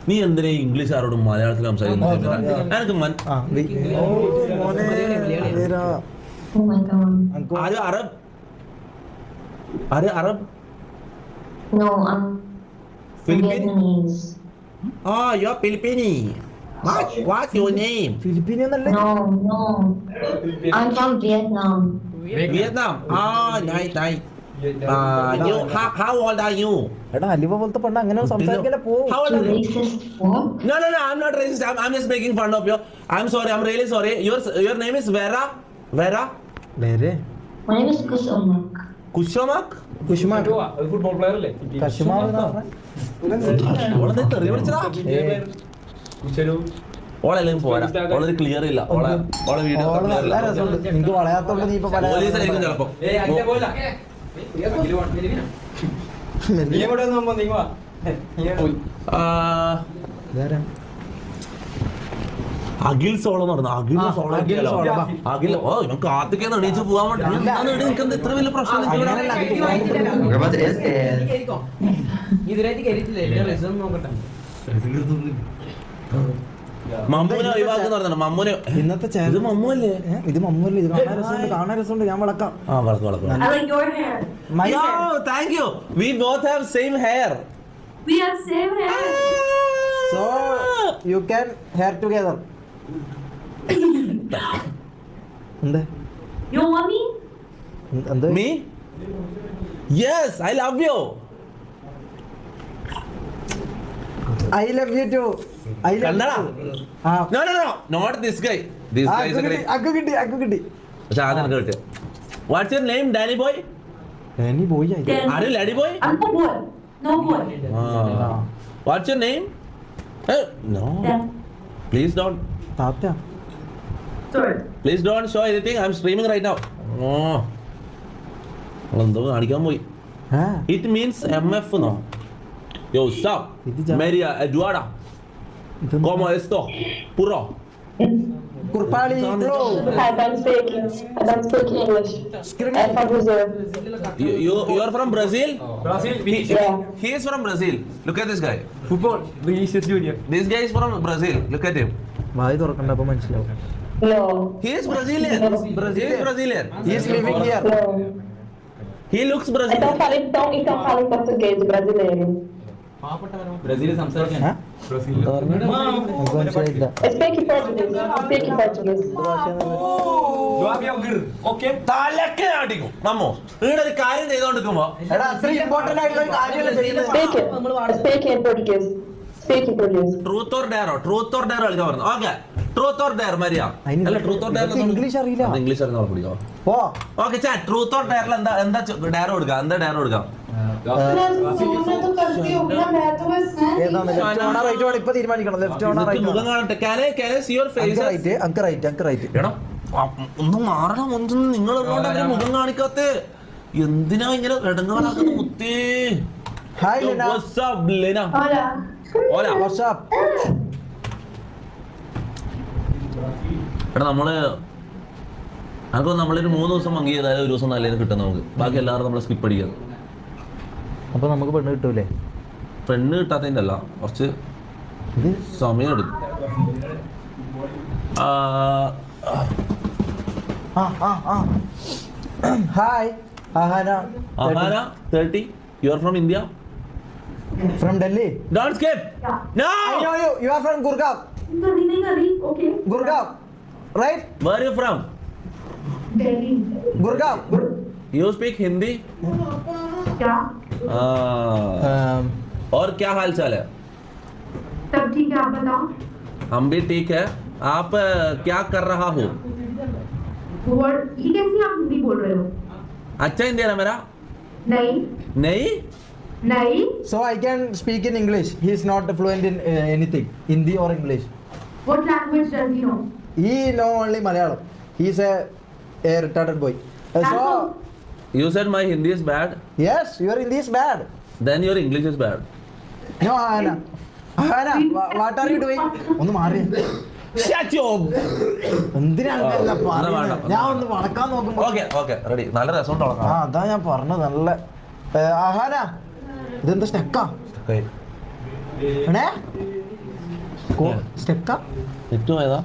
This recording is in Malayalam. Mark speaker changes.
Speaker 1: നീ എന്തിനാ ഇംഗ്ലീഷുകാരോടും മലയാളത്തിൽ സംസാരിക്കുന്നത്? अरे अरब?
Speaker 2: No, I'm Vietnamese.
Speaker 1: Oh, you're Filipino. What's your name?
Speaker 3: Filipino na lang.
Speaker 2: No. I'm from Vietnam.
Speaker 1: Vietnam. Oh, nice. You, how old are you?
Speaker 3: എടാ അലിവ പോലത്തെ പണ്ട് അങ്ങനെ സംസാരിക്കല പോ.
Speaker 1: How old are you?
Speaker 2: Racist what?
Speaker 1: No, I'm not racist. I'm just making fun of you. I'm sorry. I'm really sorry. Your name is Vera?
Speaker 3: വേറെ
Speaker 2: My name is Kusumak.
Speaker 1: Kushamak?
Speaker 3: കുഷ്മാക്
Speaker 4: ഫുട്ബോൾ പ്ലെയർ അല്ലേ?
Speaker 3: കശ്മാവ്
Speaker 1: ഓളെ തെറി വിളിച്ചതാ. ഓളെല്ലാം പോരാ. ഓളൊരു ക്ലിയർ ഇല്ല. ഓളെ വീഡിയോ
Speaker 3: നല്ല രസമുണ്ട്. നിനക്ക് വളയാത്തോണ്ട് നീ ഇപ്പൊ പല
Speaker 1: പോലീസായിരിക്കും ചിലപ്പോ. അഖിൽ സോളം നടന്നു. അഖിൽ ഓ ഇവൻ കാത്തിക്കാന്ന് എണീച്ച് പോവാൻ വേണ്ടി നിനക്ക് ഇത്ര വലിയ പ്രശ്നം? മമ്മൂനെ ഒഴിവാക്കുന്ന മമ്മൂനെ. ഇന്നത്തെ ഇത് മമ്മൂല്ലേ?
Speaker 3: ഇത് മമ്മൂല്ലേ? ഇത് കാണാൻ രസമുണ്ട്. ഞാൻ വളക്കാം.
Speaker 1: വളക്കാം.
Speaker 5: I like your hair.
Speaker 1: Thank you. We both have same hair.
Speaker 5: We have same hair.
Speaker 3: So you can hair together. എന്ത്?
Speaker 5: You want me?
Speaker 3: എന്ത്?
Speaker 1: Me? Yes, I love you.
Speaker 3: I love you too. I love
Speaker 1: കണ്ടടാ?
Speaker 3: you.
Speaker 1: No, not this guy. This guy is a great.
Speaker 3: അക്ക് കിട്ടി.
Speaker 1: പക്ഷെ ആദ്യം എനിക്ക് കിട്ടിയ. What's your name, Danny boy?
Speaker 3: നീ പോയി
Speaker 1: Are you Laddie boy?
Speaker 5: I'm no boy. No boy.
Speaker 1: What's your name? No.
Speaker 5: Dan.
Speaker 3: Please
Speaker 1: don't show anything. I'm streaming right now. എന്തോ കാണിക്കാൻ പോയി. It means MF no. Yo, stop. Maria Eduarda. ¿Cómo esto? Puro.
Speaker 3: Kurpali bro.
Speaker 2: I don't speak English. I'm from Brazil.
Speaker 1: You are from Brazil?
Speaker 4: Brazil.
Speaker 1: He is from Brazil. Look at this guy.
Speaker 4: Football. Vinicius Junior.
Speaker 1: This guy is from Brazil. Look at him.
Speaker 3: വായി തുറക്കണ്ടപ്പോ മനസ്സിലാവും.
Speaker 2: No.
Speaker 1: He is Brazilian. He is Brazilian.
Speaker 3: He is living here.
Speaker 2: No.
Speaker 1: He looks Brazilian.
Speaker 2: Então fala em português brasileiro.
Speaker 4: Brazil സംസാരിക്കാൻ.
Speaker 2: Speak português.
Speaker 1: Okay. തലക്കെ അടിക്കും നമ്മോ ഇവിടെ ഒരു കാര്യം ചെയ്തോണ്ടിരിക്കുമ്പോ
Speaker 3: എടാ അത്ര ഇമ്പോർട്ടന്റ് ആയിട്ടുള്ള ഒരു കാര്യമല്ല ചെയ്യുന്നത്.
Speaker 2: Speak in português.
Speaker 1: Truth or dare കളിക്കാൻ പറഞ്ഞു. Okay truth or dare Maria അല്ല ട്രൂത്ത് ഓർ ഡെയർ
Speaker 3: ഇംഗ്ലീഷ് അറിയില്ല.
Speaker 1: ഇംഗ്ലീഷ് അറിയുന്ന പിടിക്കാം.
Speaker 3: ഓ
Speaker 1: ഓക്കെ ചാ ട്രൂത്ത് ഓർ ഡെയറിൽ എന്താ ഡെയർ കൊടുക്കാം? എന്താ ഡെയർ കൊടുക്കാം?
Speaker 3: ഏതാണ് ലെഫ്റ്റ് ഓണ റൈറ്റ് ഓണ ഇപ്പൊ തീരുമാനിക്കണം. ലെഫ്റ്റ് ഓണ റൈറ്റ്
Speaker 1: മുഖം കാണട്ടെ. Can I see your face?
Speaker 3: അങ്ക് റൈറ്റ്
Speaker 1: എടാ ഒന്ന് മാറണം. ഒന്നും നിങ്ങൾ മുഖം കാണിക്കാത്തെ എന്തിനാ ഇങ്ങനെ ഇടങ്ങാറാക്കുന്ന മുത്തേ?
Speaker 3: Hi Lena.
Speaker 1: What's up, Lena? Hola.
Speaker 3: What's up?
Speaker 1: എടാ നമ്മളൊരു 3 ദിവസം മങ്കി ചെയ്താലും ഒരു ദിവസം നല്ലതിന് കിട്ടും നമുക്ക്. ബാക്കി എല്ലാവരും നമ്മൾ സ്കിപ്പ് അടിക്കാം.
Speaker 3: അപ്പൊ നമുക്ക് പെണ്ണ് കിട്ടൂലേ?
Speaker 1: പെണ്ണ് കിട്ടാത്തതിൻ്റെ അല്ല, കുറച്ച് സമയം എടുക്കും.
Speaker 3: Hi Ahana
Speaker 1: 30. You are from India?
Speaker 3: From Delhi.
Speaker 1: Don't skip. No.
Speaker 3: I know you. You are from Gurgaon.
Speaker 5: Okay.
Speaker 3: Gurgaon. Right?
Speaker 1: Where are you from?
Speaker 5: Delhi.
Speaker 3: Gurgaon.
Speaker 1: You speak Hindi?
Speaker 5: क्या?
Speaker 1: और क्या हाल चाल है?
Speaker 5: सब ठीक है, आप बताओ.
Speaker 1: हम भी ठीक है. आप क्या कर रहा हो?
Speaker 5: ये कैसे आप हिंदी बोल रहे हो?
Speaker 1: अच्छा हिंदी है ना मेरा?
Speaker 5: नहीं.
Speaker 3: So I can speak in English. He is not fluent in anything, Hindi or English.
Speaker 5: What language does he know?
Speaker 3: He know only Malayalam. He is a retarded boy. So
Speaker 1: You said my Hindi is bad.
Speaker 3: yes, your Hindi is bad.
Speaker 1: Then your English is bad.
Speaker 3: No, Ahana, what are you doing? ഒന്ന് മാറി. എന്തിനാണ് ഞാൻ ഒന്ന് വളക്കാൻ നോക്കുമ്പോ.
Speaker 1: Okay, ready. നല്ല രസം
Speaker 3: അതാ ഞാൻ പറഞ്ഞത്. നല്ല ആഹാന ഇതെന്താ സ്റ്റക്കാ? സ്റ്റെക്ക
Speaker 1: നെറ്റ് പോയതാ